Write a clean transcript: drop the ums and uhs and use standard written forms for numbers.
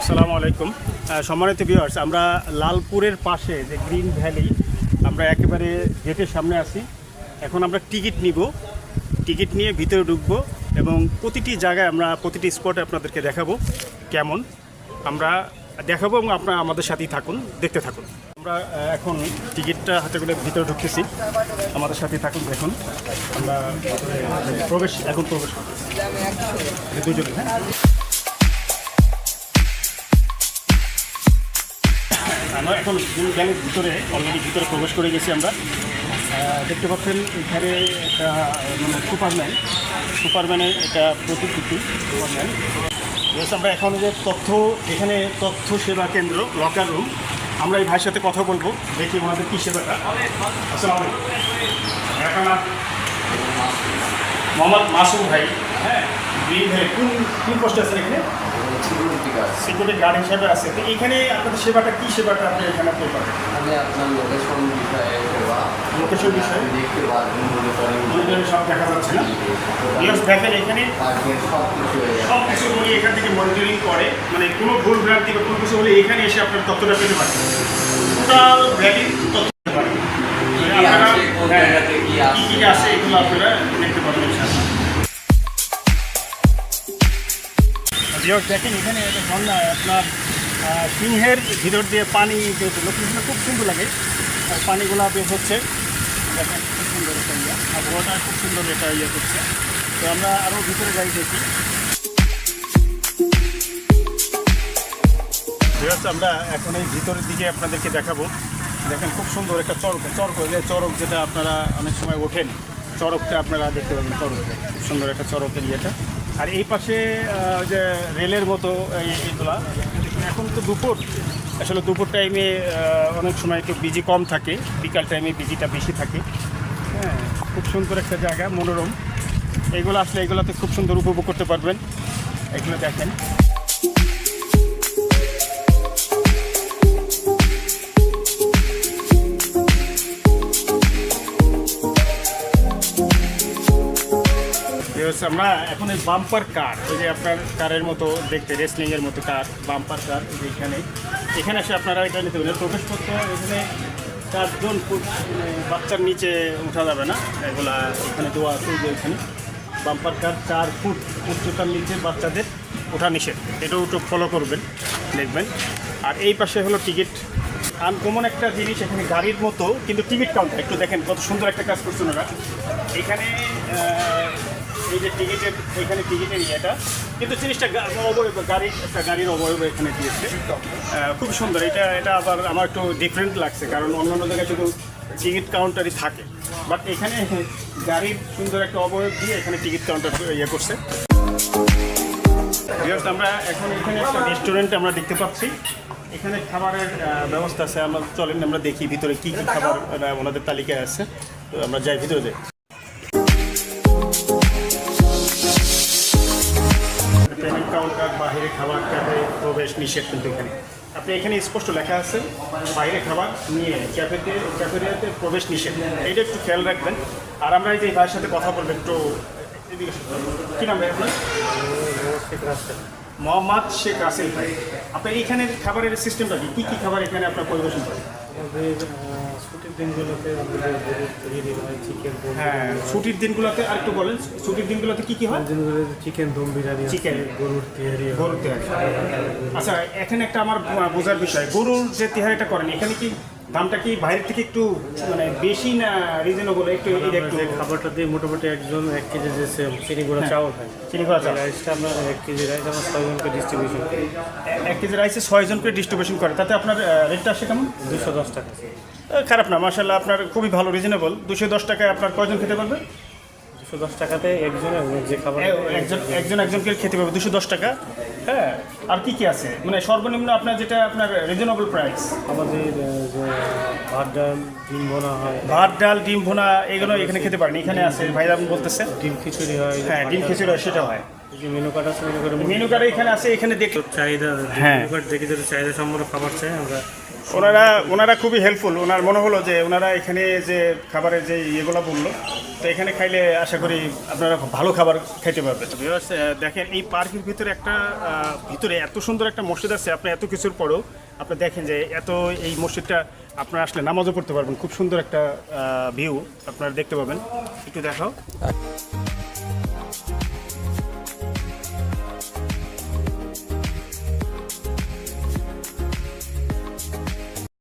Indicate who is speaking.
Speaker 1: আসসালামু আলাইকুম। সম্মানিত ভিউয়ার্স, আমরা লালপুরের পাশে যে গ্রিন ভ্যালি, আমরা একেবারে গেটের সামনে আছি। এখন আমরা টিকিট নিব, টিকিট নিয়ে ভিতরে ঢুকবো এবং প্রতিটি জায়গায় আমরা প্রতিটি স্পটে আপনাদেরকে দেখাবো কেমন আমরা দেখাবো এবং আপনারা আমাদের সাথেই থাকুন, দেখতে থাকুন। আমরা এখন টিকিটটা হাতে করে ভিতরে ঢুকতেছি, আমাদের সাথেই থাকুন। দেখুন আমরা প্রবেশ করতেছি দুজনে। আমরা এখন গ্রিন ভ্যালির ভিতরে অলরেডি প্রবেশ করে গেছি। আমরা দেখতে পাচ্ছেন এখানে একটা মানে সুপারম্যানের এটা প্রতিকৃতি সুপারম্যান। আমরা এখন যে এখানে তথ্য সেবা কেন্দ্র, লকার রুম, আমরা এই ভাইয়ের সাথে কথা বলবো, দেখি ওনাদের কী সেবাটা। আসসালামু আলাইকুম। এখন মোহাম্মদ মাসুম ভাই, হ্যাঁ, গ্রিন ভ্যালি কোন পোস্টে আছেন এখানে? সিকিউরিটি গার্ড হিসাবে আছে। তো এখানে আপনাদের সেবাটা কী সেবাটা আপনি এখানে পেয়ে পাবেন?
Speaker 2: আমি আপনার লোকেশন
Speaker 1: বিষয়ে
Speaker 2: দেখতে পারবেন,
Speaker 1: সব দেখা যাচ্ছে না? দেখেন এখানে সব কিছু উনি এখান থেকে মনিটরিং করে, মানে কোনো ভুল ভ্রান্তি বা কোনো কিছু হলে এখানে এসে আপনার তথ্যটা পেতে পারেন, টোটাল ভ্যালির তথ্য পেতে পারেন। আপনারা কী আসে এগুলো আপনারা দেখতে পাবেন। দেখেন এখানে ঝর্ণা, আপনার সিংহের ভিতর দিয়ে পানি লোকেশনটা খুব সুন্দর লাগে, পানিগুলা বের হচ্ছে। দেখেন খুব সুন্দর একটা আবহাওয়াটা খুব সুন্দর এটা করছে। তো আমরা আরও ভিতরে যাই দেখি। ঠিক আছে, আমরা এখন এই ভিতরের দিকে আপনাদেরকে দেখাবো। দেখেন খুব সুন্দর একটা চড়ক যেটা আপনারা অনেক সময় ওঠেন, চড়কটা আপনারা দেখতে পাবেন। খুব সুন্দর একটা চড়কের ইয়েটা। আর এই পাশে যে রেলের মতো এইগুলা, এখন তো দুপুর, আসলে দুপুর টাইমে অনেক সময় একটু বিজি কম থাকে, বিকাল টাইমে বিজিটা বেশি থাকে। হ্যাঁ, খুব সুন্দর একটা জায়গা, মনোরম। এগুলোতে খুব সুন্দর উপভোগ করতে পারবেন। এগুলো দেখেন। আমরা এখন এই বাম্পার কার, ওই যে আপনার কারের মতো দেখতে, রেসলিংয়ের মতো কার, বাম্পার কার এখানে এসে আপনারা এটা নিতে পারেন। প্রবেশপত্র এখানে 4 জন বাচ্চার নিচে উঠা যাবে না, এগুলা এখানে দেওয়া আছে। যে এখানে বাম্পার কার 4 ফুট উচ্চতার নিচে বাচ্চাদের ওঠা নিষেধ, এটাও একটু ফলো করবেন, দেখবেন। আর এই পাশে হলো টিকিট। আনকমন একটা জিনিস এখানে, গাড়ির মতো কিন্তু টিকিট কাউন্টার। একটু দেখেন কত সুন্দর একটা কাজ করছেন ওরা এখানে। এই যে এখানে টিকিটের ইয়েটা, কিন্তু জিনিসটা গাড়ির অবয়ব এখানে দিয়েছে, খুব সুন্দর। এটা আবার আমার একটু ডিফারেন্ট লাগছে, কারণ অন্যান্য জায়গায় শুধু টিকিট কাউন্টারই থাকে, বাট এখানে গাড়ির সুন্দর একটা অবয়ব দিয়ে এখানে টিকিট কাউন্টার করছে। আমরা এখন এখানে একটা রেস্টুরেন্ট আমরা দেখতে পাচ্ছি, এখানে খাবারের ব্যবস্থা আছে। আমরা চলেন আমরা দেখি ভিতরে কী কী খাবার ওনাদের তালিকায় আছে। তো আমরা যাই ভিতরে যাই। পেমেন্ট কাউন্টার, বাইরে খাবার ক্যাফে প্রবেশ নিষেধ, কিন্তু আপনি এখানে স্পষ্ট লেখা আছে বাইরে খাবার নিয়ে ক্যাফেরিয়াতে প্রবেশ নিষেধ, এইটা একটু খেয়াল রাখবেন। আর আমরা এই যে ভাইয়ের সাথে কথা বলবেন, একটু কী নাম ভাই আপনার? মোহাম্মদ শেখ রাসেল ভাই। আপনার এইখানে খাবারের সিস্টেমটা কী কী খাবার এখানে আপনার পরিবেশন করেন?
Speaker 3: ছুটির দিনগুলোতে
Speaker 1: হ্যাঁ, ছুটির দিনগুলোতে আর একটু বলেন, ছুটির দিনগুলোতে কী কী হয়?
Speaker 3: চিকেন দম বিরিয়ানি,
Speaker 1: চিকেন,
Speaker 3: গরুর তেহারি।
Speaker 1: আচ্ছা, এখানে একটা আমার বোঝার বিষয়, গরুর যে তেহারিটা করেন এখানে কি দামটা কি বাইরের থেকে একটু মানে বেশি না রিজনেবল? একটু
Speaker 3: খাবারটা দিয়ে মোটামুটি একজন 1 কেজি যে চিনি গুঁড়া চাউল খায়,
Speaker 1: চিনি গুঁড়া চাউল,
Speaker 3: রাইসটা আমরা 1 কেজি রাইস আমরা 6 জনকে ডিস্ট্রিবিউশন করি।
Speaker 1: 1 কেজি রাইসে 6 জনকে ডিস্ট্রিবিউশন করে, তাতে আপনার রেটটা আসে কেমন?
Speaker 3: 210 টাকা।
Speaker 1: খারাপ না, মাশাআল্লাহ, আপনার খুবই ভালো, রিজনেবল। 210 টাকায় আপনার কয়জন খেতে পারবে?
Speaker 3: 210 টাকাতে যে খাবার
Speaker 1: একজনকে খেতে পারবে 210 টাকা। হ্যাঁ, আর কি আছে মানে সর্বনিম্ন আপনার যেটা আপনার রিজনেবল প্রাইস?
Speaker 3: আমাদের যে ভাত ডাল ডিম ভোনা হয়,
Speaker 1: ভাত ডাল ডিম ভোনা এগুলো এখানে খেতে পারেন। এখানে আছে ভাইরা বলতেছে
Speaker 3: ডিম খিচুড়ি হয়।
Speaker 1: হ্যাঁ, ডিম খিচুড়ি হয়, সেটা হয়।
Speaker 3: মেনু কার্ড আছে,
Speaker 1: মেনু কার্ড এখানে আছে, এখানে দেখতে
Speaker 3: চাহিদা,
Speaker 1: হ্যাঁ,
Speaker 3: মেনু কার্ড দেখে যদি চাহিদা সম্পন্ন খাবার চাই আমরা
Speaker 1: ওনারা খুবই হেল্পফুল। ওনার মনে হলো যে ওনারা এখানে যে খাবারের যে ইয়েগুলো বললো, তো এখানে খাইলে আশা করি আপনারা খুব ভালো খাবার খাইতে পারবেন। ভিউয়ার্স, দেখেন এই পার্কের ভিতরে ভিতরে এত সুন্দর একটা মসজিদ আছে। আপনি এত কিছুর পরেও আপনি দেখেন যে এই মসজিদটা আপনারা আসলে নামাজও পড়তে পারবেন। খুব সুন্দর একটা ভিউ আপনারা দেখতে পাবেন। একটু দেখাও।